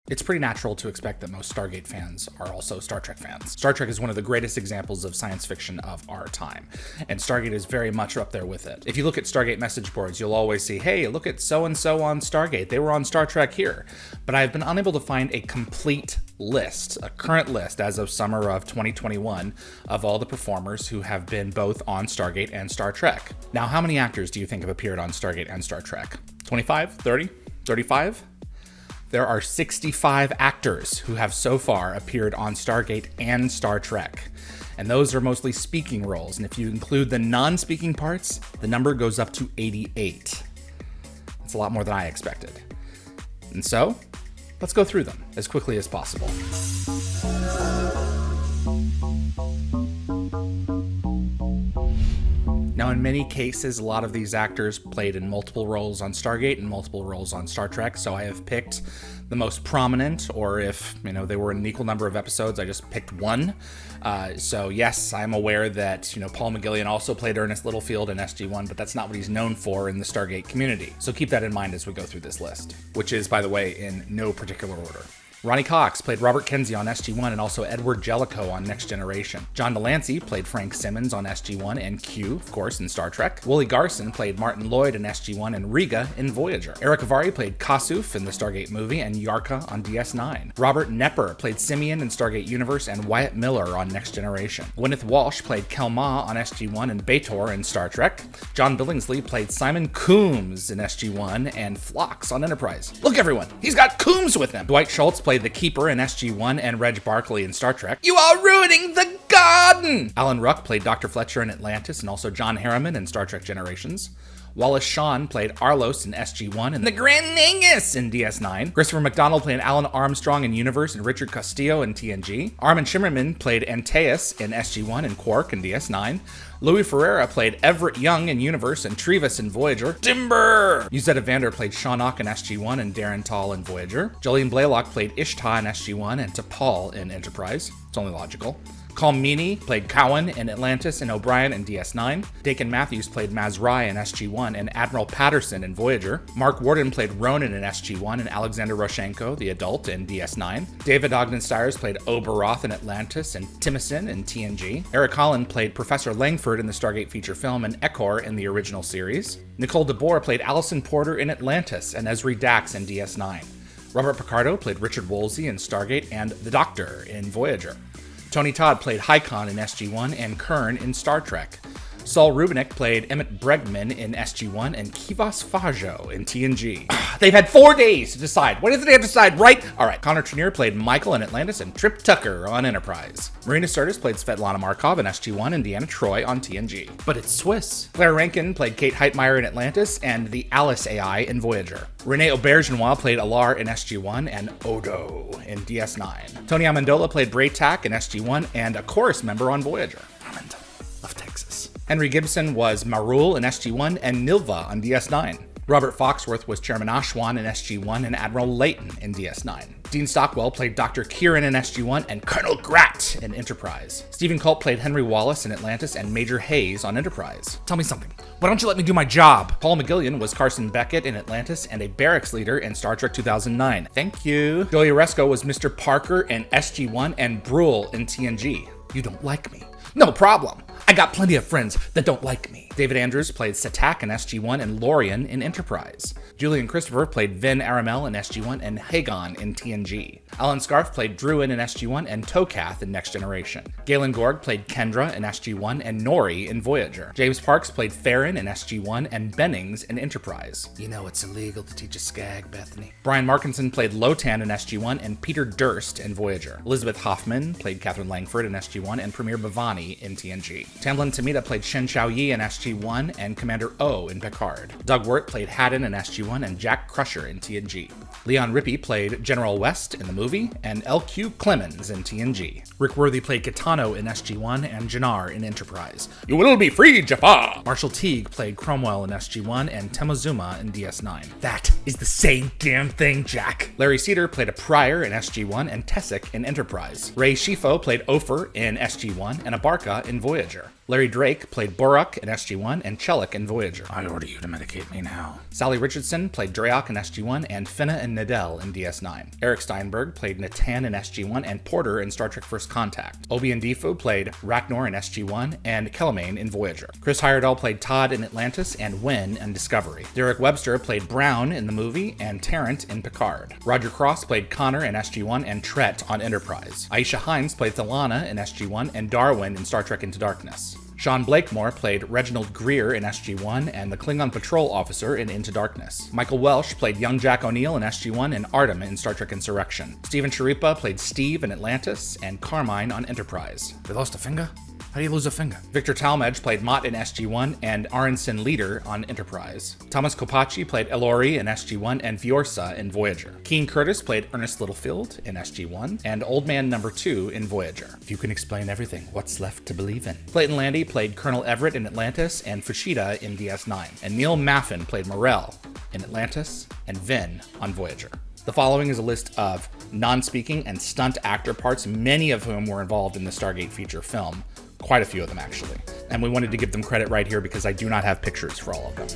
It's pretty natural to expect that most Stargate fans are also Star Trek fans. Star Trek is one of the greatest examples of science fiction of our time, and Stargate is very much up there with it. If you look at Stargate message boards, you'll always see, hey, look at so-and-so on Stargate. They were on Star Trek here. But I've been unable to find a complete list, a current list as of summer of 2021, of all the performers who have been both on Stargate and Star Trek. Now, how many actors do you think have appeared on Stargate and Star Trek? 25? 30? 35? There are 65 actors who have so far appeared on Stargate and Star Trek. And those are mostly speaking roles. And if you include the non-speaking parts, the number goes up to 88. That's a lot more than I expected. And so, let's go through them as quickly as possible. Now, in many cases, a lot of these actors played in multiple roles on Stargate and multiple roles on Star Trek, so I have picked the most prominent, or if, they were in an equal number of episodes, I just picked one. So yes, I'm aware that, Paul McGillion also played Ernest Littlefield in SG-1, but that's not what he's known for in the Stargate community. So keep that in mind as we go through this list, which is, by the way, in no particular order. Ronnie Cox played Robert Kenzie on SG-1 and also Edward Jellicoe on Next Generation. John Delancey played Frank Simmons on SG-1 and Q, of course, in Star Trek. Wooly Garson played Martin Lloyd in SG-1 and Riga in Voyager. Eric Avari played Kasuf in the Stargate movie and Yarka on DS9. Robert Nepper played Simeon in Stargate Universe and Wyatt Miller on Next Generation. Gwyneth Walsh played Kelma on SG-1 and B'Etor in Star Trek. John Billingsley played Simon Coombs in SG-1 and Phlox on Enterprise. Look, everyone, he's got Coombs with him! Dwight Schultz played the Keeper in SG-1 and Reg Barkley in Star Trek. You are ruining the garden! Alan Ruck played Dr. Fletcher in Atlantis and also John Harriman in Star Trek Generations. Wallace Shawn played Arlos in SG-1 and the Grand Nagus in DS9. Christopher McDonald played Alan Armstrong in Universe and Richard Castillo in TNG. Armin Shimmerman played Antaeus in SG-1 and Quark in DS9. Louis Ferreira played Everett Young in Universe and Trevis in Voyager. Timber! Yuzetta Vander played Shaunok in SG-1 and Darren Tall in Voyager. Jolene Blaylock played Ishtar in SG-1 and T'Pol in Enterprise. It's only logical. Colm Meaney played Cowan in Atlantis and O'Brien in DS9. Dakin Matthews played Maz Rai in SG-1 and Admiral Patterson in Voyager. Mark Warden played Ronan in SG-1 and Alexander Roshenko, the adult, in DS9. David Ogden Stiers played Oberoth in Atlantis and Timicin in TNG. Eric Holland played Professor Langford in the Stargate feature film and Ecor in the original series. Nicole DeBoer played Allison Porter in Atlantis and Esri Dax in DS9. Robert Picardo played Richard Woolsey in Stargate and the Doctor in Voyager. Tony Todd played Hykon in SG-1 and Kern in Star Trek. Saul Rubinek played Emmett Bregman in SG-1 and Kivas Fajo in TNG. They've had 4 days to decide. Why doesn't they have to decide right? All right, Connor Trenier played Michael in Atlantis and Trip Tucker on Enterprise. Marina Sirtis played Svetlana Markov in SG-1 and Deanna Troi on TNG. But it's Swiss. Claire Rankin played Kate Heitmeyer in Atlantis and the Alice AI in Voyager. Renee Aubergenois played Alar in SG-1 and Odo in DS9. Tony Amendola played Braytak in SG-1 and a chorus member on Voyager. Amendola of Texas. Henry Gibson was Marul in SG-1 and Nilva on DS9. Robert Foxworth was Chairman Ashwan in SG-1 and Admiral Layton in DS9. Dean Stockwell played Dr. Kieran in SG-1 and Colonel Grat in Enterprise. Stephen Culp played Henry Wallace in Atlantis and Major Hayes on Enterprise. Tell me something. Why don't you let me do my job? Paul McGillion was Carson Beckett in Atlantis and a barracks leader in Star Trek 2009. Thank you. Joey Oresco was Mr. Parker in SG-1 and Brule in TNG. You don't like me. No problem. I got plenty of friends that don't like me. David Andrews played Satak in SG-1 and Lorian in Enterprise. Julian Christopher played Vin Aramel in SG-1 and Hagon in TNG. Alan Scarf played Druin in SG-1 and Tokath in Next Generation. Galen Gorg played Kendra in SG-1 and Nori in Voyager. James Parks played Farron in SG-1 and Bennings in Enterprise. You know it's illegal to teach a skag, Bethany. Brian Markinson played Lotan in SG-1 and Peter Durst in Voyager. Elizabeth Hoffman played Catherine Langford in SG-1 and Premier Bhavani in TNG. Tamlin Tamita played Shen Xiaoyi in SG-1 and Commander O in Picard. Doug Wirt played Haddon in SG-1 and Jack Crusher in TNG. Leon Rippey played General West in the movie and LQ Clemens in TNG. Rick Worthy played Kitano in SG-1 and Jannar in Enterprise. You will be free, Jafar! Marshall Teague played Cromwell in SG-1 and Temozuma in DS9. That is the same damn thing, Jack. Larry Cedar played a Prior in SG-1 and Tessic in Enterprise. Ray Shifo played Ofer in SG-1 and Abarca in Voyager. Larry Drake played Borak in SG-1 and Chelik in Voyager. I order you to medicate me now. Sally Richardson played Dreyok in SG-1 and Finna and Nadell in DS9. Eric Steinberg played Natan in SG-1 and Porter in Star Trek First Contact. Obi Ndifo played Racnor in SG-1 and Kellermain in Voyager. Chris Heyerdahl played Todd in Atlantis and Wynn in Discovery. Derek Webster played Brown in the movie and Tarrant in Picard. Roger Cross played Connor in SG-1 and Tret on Enterprise. Aisha Hines played Thalana in SG-1 and Darwin in Star Trek Into Darkness. Sean Blakemore played Reginald Greer in SG-1 and the Klingon Patrol Officer in Into Darkness. Michael Welsh played young Jack O'Neill in SG-1 and Artem in Star Trek Insurrection. Stephen Chiripa played Steve in Atlantis and Carmine on Enterprise. They lost a finger? How do you lose a finger? Victor Talmedge played Mott in SG-1 and Aronson Leader on Enterprise. Thomas Kopacci played Elori in SG-1 and Viorsa in Voyager. Keen Curtis played Ernest Littlefield in SG-1 and Old Man Number 2 in Voyager. If you can explain everything, what's left to believe in? Clayton Landy played Colonel Everett in Atlantis and Fushida in DS9. And Neil Maffin played Morel in Atlantis and Vin on Voyager. The following is a list of non-speaking and stunt actor parts, many of whom were involved in the Stargate feature film. Quite a few of them, actually. And we wanted to give them credit right here because I do not have pictures for all of them.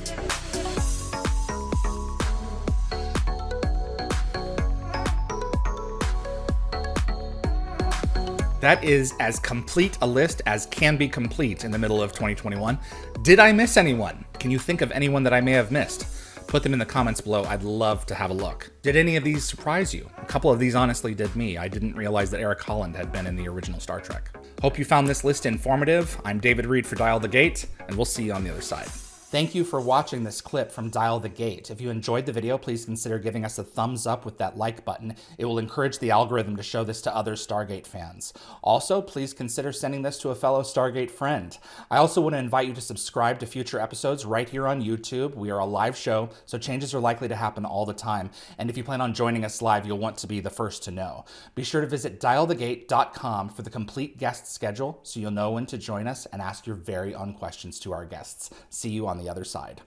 That is as complete a list as can be complete in the middle of 2021. Did I miss anyone? Can you think of anyone that I may have missed? Put them in the comments below. I'd love to have a look. Did any of these surprise you? A couple of these honestly did me. I didn't realize that Eric Holland had been in the original Star Trek. Hope you found this list informative. I'm David Reed for Dial the Gate, and we'll see you on the other side. Thank you for watching this clip from Dial the Gate. If you enjoyed the video, please consider giving us a thumbs up with that like button. It will encourage the algorithm to show this to other Stargate fans. Also, please consider sending this to a fellow Stargate friend. I also want to invite you to subscribe to future episodes right here on YouTube. We are a live show, so changes are likely to happen all the time. And if you plan on joining us live, you'll want to be the first to know. Be sure to visit dialthegate.com for the complete guest schedule so you'll know when to join us and ask your very own questions to our guests. See you on the other side.